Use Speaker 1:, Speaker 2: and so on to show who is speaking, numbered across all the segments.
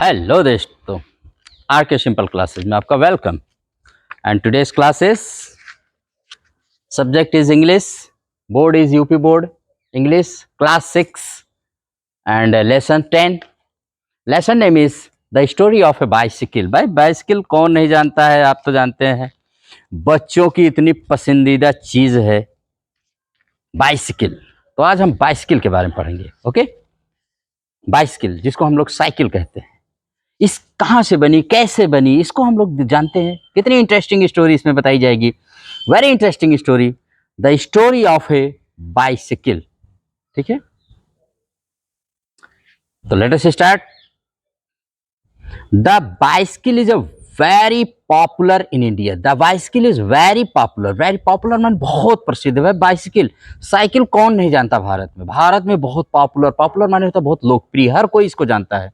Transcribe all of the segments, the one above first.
Speaker 1: Hello दोस्तों, are के simple classes में आपका welcome. And today's classes subject is English, board is UP board English class 6 and lesson 10। Lesson name is the story of A bicycle. भाई bicycle कौन नहीं जानता है, आप तो जानते हैं, बच्चों की इतनी पसंदीदा चीज है बाइसिकल। तो आज हम बाइसिकल के बारे में पढ़ेंगे। ओके, बाइसिकल जिसको हम लोग साइकिल कहते हैं, इस कहाँ से बनी, कैसे बनी, इसको हम लोग जानते हैं। कितनी इंटरेस्टिंग स्टोरी इसमें बताई जाएगी। Very interesting story, the story of A bicycle. ठीक है, तो let us start. The bicycle is a very popular in India. The bicycle is very popular. Very popular मान बहुत प्रसिद्ध है। बाइसिकल, साइकिल कौन नहीं जानता भारत में। भारत में बहुत पॉपुलर, पॉपुलर माने होता बहुत लोकप्रिय, हर कोई इसको जानता है।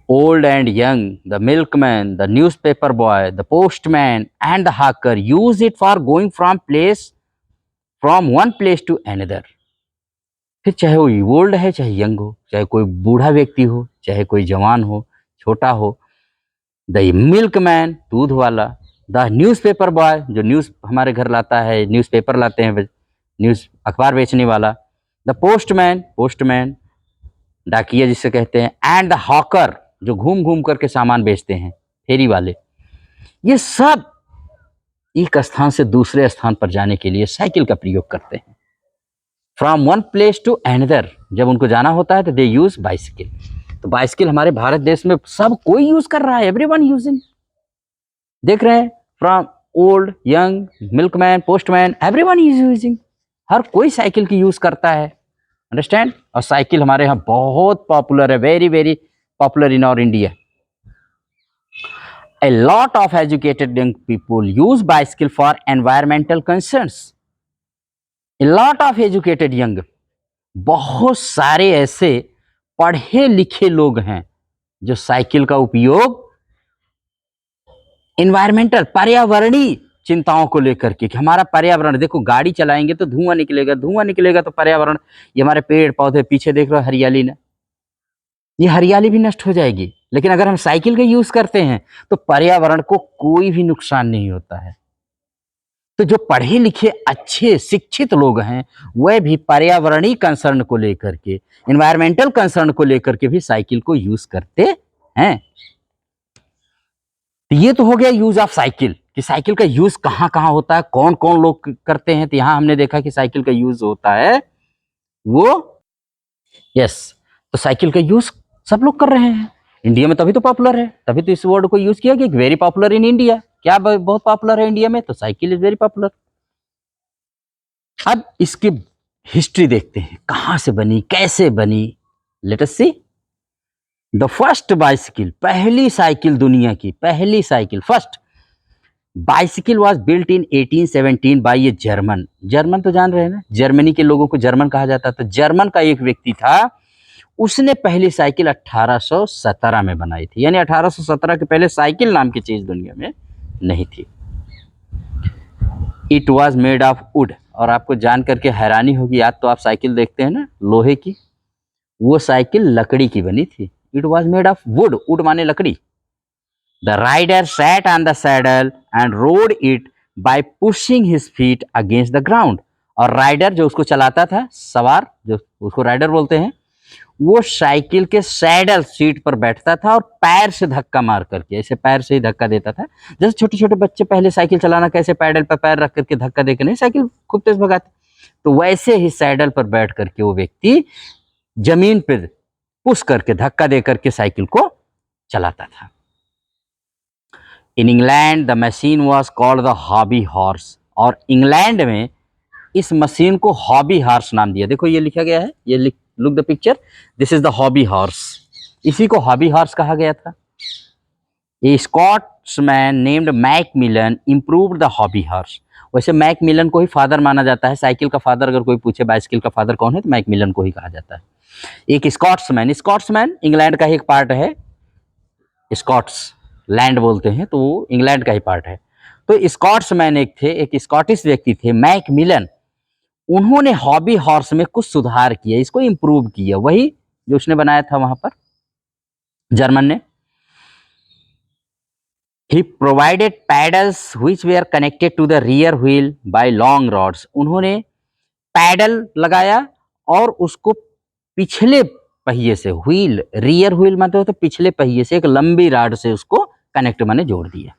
Speaker 1: Old and young, the milkman, the newspaper boy, the postman, and the hawker use it for going from one place to another. फिर चाहे वो ओल्ड है, चाहे यंग हो, चाहे कोई बूढ़ा व्यक्ति हो, चाहे कोई जवान हो, छोटा हो। द मिल्कमैन, दूध वाला। द न्यूज़पेपर बॉय, जो न्यूज़ हमारे घर लाता है, न्यूज़पेपर लाते हैं, न्यूज़ अखबार बेचने वाला। द पोस्टमैन, डाकिया जिसे कहते हैं। एंड द हॉकर, जो घूम घूम करके सामान बेचते हैं, फेरी वाले। ये सब एक स्थान से दूसरे स्थान पर जाने के लिए साइकिल का प्रयोग करते हैं। From one place to another, जब उनको जाना होता है तो दे यूज बाइसिकल। तो बाइसिकल हमारे भारत देश में सब कोई यूज कर रहा है, एवरीवन यूजिंग। देख रहे हैं, from old, young, milkman, postman, everyone is using. हर कोई साइकिल की यूज करता है, अंडरस्टैंड। और साइकिल हमारे यहाँ बहुत पॉपुलर है, very very popular in our India. A lot of educated young people use bicycle for environmental concerns. A lot of educated young, बहुत सारे ऐसे पढ़े लिखे लोग हैं जो साइकिल का उपयोग एनवायरमेंटल, पर्यावरणीय चिंताओं को लेकर के, कि हमारा पर्यावरण, देखो गाड़ी चलाएंगे तो धुआं निकलेगा तो पर्यावरण, ये हमारे पेड़ पौधे, पीछे देख रहे हो हरियाली ना, ये हरियाली भी नष्ट हो जाएगी। लेकिन अगर हम साइकिल का यूज करते हैं तो पर्यावरण को कोई भी नुकसान नहीं होता है। तो जो पढ़े लिखे अच्छे शिक्षित लोग हैं, वह भी पर्यावरणीय कंसर्न को लेकर के, एनवायरमेंटल कंसर्न को लेकर के भी साइकिल को यूज करते हैं। तो ये तो हो गया यूज ऑफ साइकिल, कि साइकिल का यूज कहाँ कहाँ होता है, कौन कौन लोग करते हैं। तो यहां हमने देखा कि साइकिल का यूज होता है वो, यस, तो साइकिल का यूज सब लोग कर रहे हैं इंडिया में, तभी तो पॉपुलर है, तभी तो इस वर्ड को यूज किया गया, वेरी पॉपुलर इन इंडिया। क्या बहुत पॉपुलर है इंडिया में, तो साइकिल इज वेरी पॉपुलर। अब इसकी हिस्ट्री देखते हैं, कहां से बनी, कैसे बनी। Let us see. The first bicycle, पहली साइकिल, दुनिया की पहली cycle, first bicycle was built in 1817 by a German. German तो जान रहे हैं ना, जर्मनी के लोगों को जर्मन कहा जाता था। जर्मन का एक व्यक्ति था, उसने पहली साइकिल 1817 में बनाई थी। यानी 1817 के पहले साइकिल नाम की चीज दुनिया में नहीं थी। It was made of would, और आपको जान करके हैरानी होगी, आज तो आप साइकिल देखते हैं ना लोहे की, वो साइकिल लकड़ी की बनी थी। It was made of wood, wood माने लकड़ी। The rider sat on the saddle and rode it by pushing his feet against the ground. और राइडर, जो उसको चलाता था, सवार, जो उसको राइडर बोलते हैं, वो साइकिल के सैडल सीट पर बैठता था और पैर से धक्का मार करके, ऐसे पैर से ही धक्का देता था। जैसे छोटे छोटे बच्चे पहले साइकिल चलाना कैसे पैडल पर पैर रख करके धक्का देकर नहीं साइकिल खूब तेज भगाते, तो वैसे ही सैडल पर बैठ करके वो व्यक्ति जमीन पर पुश करके, धक्का दे करके साइकिल को चलाता था। In England the machine was called the hobby horse, और इंग्लैंड में इस मशीन को हॉबी हॉर्स नाम दिया। देखो ये लिखा गया है, ये look the picture, this is the hobby horse. इसी को हॉबी हॉर्स कहा गया था। A Scotsman named Macmillan improved the hobby horse. वैसे मैकमिलन को ही फादर माना जाता है, साइकिल का फादर अगर कोई पूछे बाइसिकल का फादर कौन है, तो मैकमिलन को ही कहा जाता है। एक स्कॉट्समैन, स्कॉट्समैन इंग्लैंड का ही एक पार्ट है, स्कॉट्स लैंड बोलते हैं, तो वो इंग्लैंड का ही पार्ट है। तो स्कॉट्समैन एक थे, एक स्कॉटिश व्यक्ति थे मैकमिलन, उन्होंने हॉबी हॉर्स में कुछ सुधार किया, इसको इम्प्रूव किया, वही जो उसने बनाया था वहां पर। जर्मन ने। He provided pedals which were connected to the rear wheel by long rods. उन्होंने पैडल लगाया और उसको पिछले पहिए से, व्हील, रियर व्हील मतलब तो पिछले पहिए से एक लंबी रॉड से उसको कनेक्ट माने जोड़ दिया।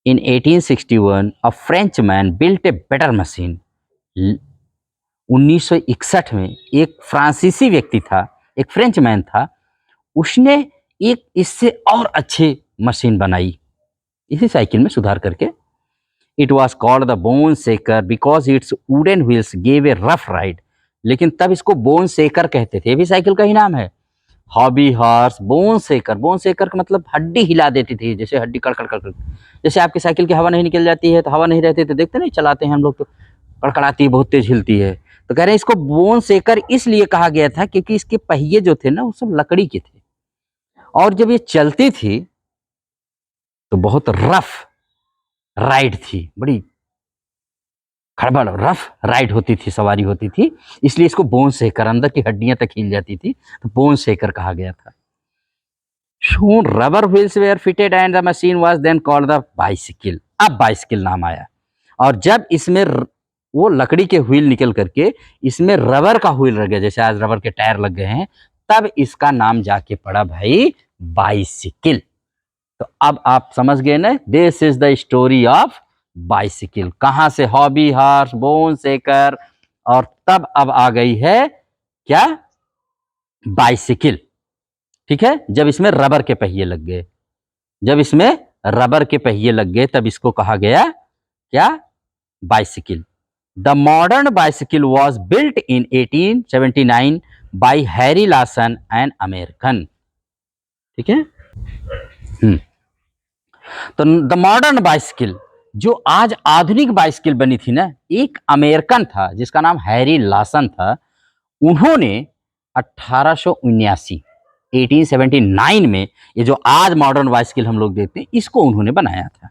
Speaker 1: In 1861, a Frenchman built a better machine. 1961 में एक फ्रांसीसी व्यक्ति था, एक फ्रेंचमैन था, उसने एक इससे और अच्छी मशीन बनाई इसी साइकिल में सुधार करके। It was called the bone shaker because its wooden wheels gave a rough ride. लेकिन तब इसको बोन सेकर कहते थे, ये भी साइकिल का ही नाम है। हॉबी हॉर्स, बोन सेकर, बोन सेकर का मतलब हड्डी हिला देती थी, जैसे हड्डी कड़कड़ कड़कड़, जैसे आपकी साइकिल की हवा नहीं निकल जाती है तो हवा नहीं रहती तो देखते नहीं चलाते हैं हम लोग तो कड़कड़ाती है, बहुत तेज हिलती है। तो कह रहे हैं इसको बोन सेकर इसलिए कहा गया था क्योंकि इसके पहिए जो थे ना वो सब लकड़ी के थे और जब ये चलती थी तो बहुत रफ राइड थी, बड़ी खड़बड़ रफ राइड होती थी, सवारी होती थी, इसलिए इसको बोन सेकर, अंदर की हड्डियां तक हिल जाती थी तो बोन सेकर कहा गया था। Soon rubber wheels were fitted and the machine was then called the bicycle. अब बाइसिकल नाम आया और जब इसमें वो लकड़ी के व्हील निकल करके इसमें रबर का व्हील लग गया, जैसे आज रबर के टायर लग गए हैं, तब इसका नाम जाके पड़ा भाई बाइसिकल। तो अब आप समझ गए ना, this is the story of bicycle. कहां से हॉबी हॉर्स, बोन सेकर और तब अब आ गई है क्या, बाइसिकल। ठीक है, जब इसमें रबर के पहिए लग गए, जब इसमें रबर के पहिए लग गए तब इसको कहा गया क्या, bicycle. The modern bicycle was built in 1879 bye Harry Larsen an American. ठीक है, तो द मॉडर्न बाइसिकल जो आज आधुनिक बाइसिकल बनी थी ना, एक अमेरिकन था जिसका नाम हैरी लासन था, उन्होंने 1879 में ये जो आज मॉडर्न बाइसिकल हम लोग देखते हैं इसको उन्होंने बनाया था।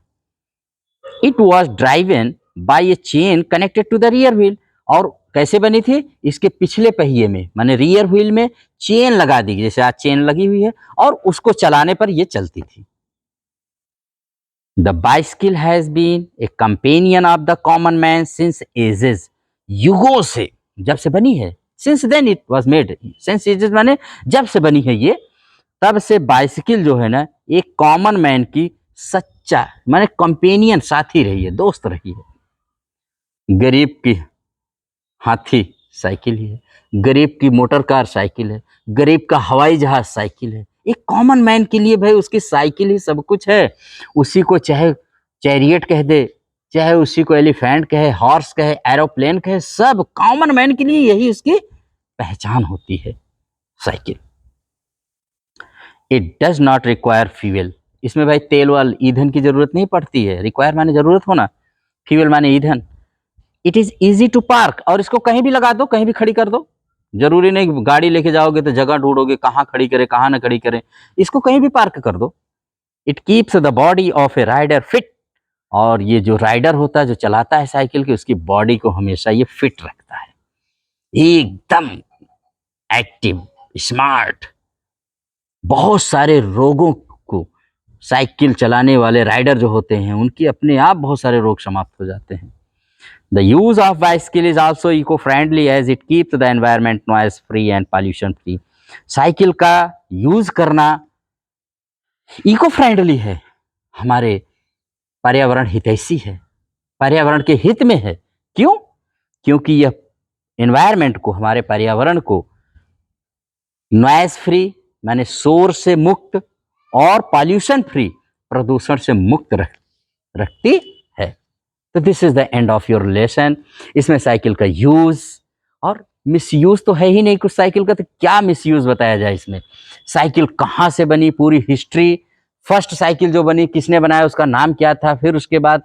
Speaker 1: It was driven by a chain connected to the rear wheel. और कैसे बनी थी, इसके पिछले पहिए में माने रियर व्हील में चेन लगा दी, जैसे आज चेन लगी हुई है और उसको चलाने पर ये चलती थी। The bicycle has been a companion of the common man since ages. युगों से, जब से बनी है, since then it was made, since ages माने जब से बनी है ये, तब से बाइसिकल जो है ना एक कॉमन मैन की सच्चा माने कंपेनियन, साथी रही है, दोस्त रही है। गरीब की हाथी साइकिल ही है, गरीब की मोटर कार साइकिल है, गरीब का हवाई जहाज साइकिल है। एक कॉमन मैन के लिए भाई उसकी साइकिल ही सब कुछ है। उसी को चाहे चैरियट कह दे, चाहे उसी को एलिफेंट कहे, हॉर्स कहे, एरोप्लेन कहे, सब कॉमन मैन के लिए यही उसकी पहचान होती है, cycle. It does not require fuel. इसमें भाई तेल वाल ईंधन की जरूरत नहीं पड़ती है। रिक्वायर माने जरूरत होना, फ्यूल माने ईंधन। It is easy to park, और इसको कहीं भी लगा दो, कहीं भी खड़ी कर दो। जरूरी नहीं गाड़ी लेके जाओगे तो जगह ढूंढोगे कहाँ खड़ी करें कहाँ ना खड़ी करें, इसको कहीं भी पार्क कर दो। It keeps the body of a rider fit. और ये जो राइडर होता है, जो चलाता है साइकिल की, उसकी बॉडी को हमेशा ये फिट रखता है, एकदम एक्टिव, स्मार्ट। बहुत सारे रोगों को साइकिल चलाने वाले राइडर जो होते हैं उनकी अपने आप बहुत सारे रोग समाप्त हो जाते हैं। The use of bicycle is also eco-friendly as it keeps the environment noise free and pollution free. Cycle का यूज करना इको फ्रेंडली है, हमारे पर्यावरण हितैषी है, पर्यावरण के हित में है। क्यों? क्योंकि यह एनवायरमेंट को, हमारे पर्यावरण को नॉइज फ्री माने शोर से मुक्त और पॉल्यूशन फ्री, प्रदूषण से मुक्त रखती है। तो this is the end of your lesson. इसमें साइकिल का यूज और मिसयूज तो है ही नहीं कुछ साइकिल का, तो क्या मिसयूज बताया जाए इसमें। साइकिल कहाँ से बनी, पूरी हिस्ट्री, फर्स्ट साइकिल जो बनी किसने बनाया, उसका नाम क्या था, फिर उसके बाद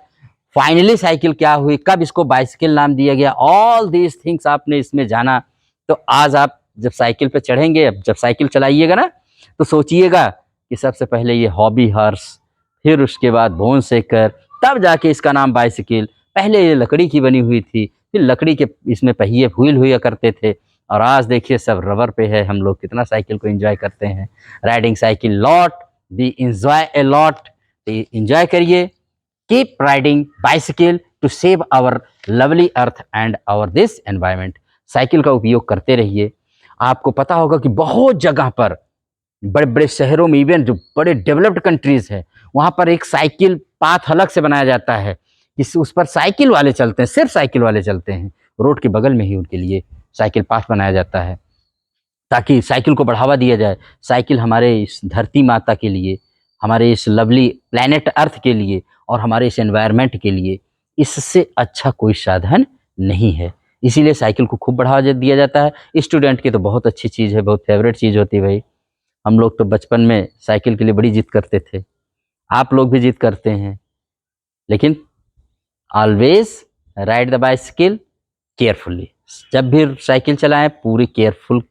Speaker 1: फाइनली साइकिल क्या हुई, कब इसको बाइसिकल नाम दिया गया, ऑल दीज थिंग्स आपने इसमें जाना। तो आज आप जब साइकिल पे चढ़ेंगे, अब जब साइकिल चलाइएगा ना, तो सोचिएगा कि सबसे पहले ये हॉबी हॉर्स, फिर उसके बाद बोन सेकर, तब जाके इसका नाम बाइसिकल। पहले ये लकड़ी की बनी हुई थी, फिर लकड़ी के इसमें पहिए व्हील हुआ करते थे, और आज देखिए सब रबर पे है, हम लोग कितना साइकिल को एंजॉय करते हैं। Riding cycle lot, we enjoy a lot, enjoy करिए। Keep riding bicycle to save our lovely earth and our this environment. Cycle का उपयोग करते रहिए। आपको पता होगा कि बहुत जगह पर, बड़े बड़े शहरों में, इवन जो बड़े डेवलप्ड कंट्रीज है, वहाँ पर एक साइकिल पाथ अलग से बनाया जाता है, उस पर साइकिल वाले चलते हैं, सिर्फ साइकिल वाले चलते हैं। रोड के बगल में ही उनके लिए साइकिल पाथ बनाया जाता है, ताकि साइकिल को बढ़ावा दिया जाए। साइकिल हमारे इस धरती माता के लिए, हमारे इस लवली प्लैनेट अर्थ के लिए और हमारे इस एनवायरनमेंट के लिए इससे अच्छा कोई साधन नहीं है। इसीलिए साइकिल को खूब बढ़ावा दिया जाता है। स्टूडेंट की तो बहुत अच्छी चीज़ है, बहुत फेवरेट चीज़ होती है भाई। हम लोग तो बचपन में साइकिल के लिए बड़ी जिद करते थे, आप लोग भी जिद करते हैं, लेकिन always ride the bicycle carefully. जब भी साइकिल चलाएं पूरी केयरफुल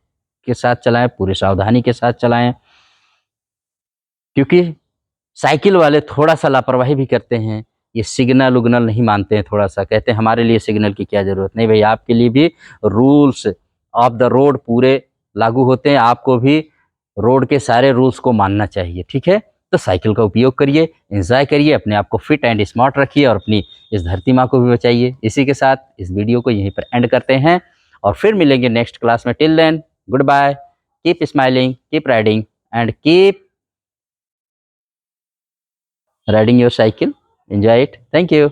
Speaker 1: के साथ चलाएं, पूरी सावधानी के साथ चलाएं, क्योंकि साइकिल वाले थोड़ा सा लापरवाही भी करते हैं। ये सिग्नल उग्नल नहीं मानते हैं, थोड़ा सा कहते हैं हमारे लिए सिग्नल की क्या ज़रूरत। नहीं भाई, आपके लिए भी रूल्स ऑफ द रोड पूरे लागू होते हैं, आपको भी रोड के सारे रूल्स को मानना चाहिए, ठीक है। तो साइकिल का उपयोग करिए, एंजॉय करिए, अपने आप को फिट एंड स्मार्ट रखिए और अपनी इस धरती माँ को भी बचाइए। इसी के साथ इस वीडियो को यहीं पर एंड करते हैं और फिर मिलेंगे नेक्स्ट क्लास में। Till then, good bye, keep smiling, keep riding and keep riding your cycle. Enjoy it. Thank you.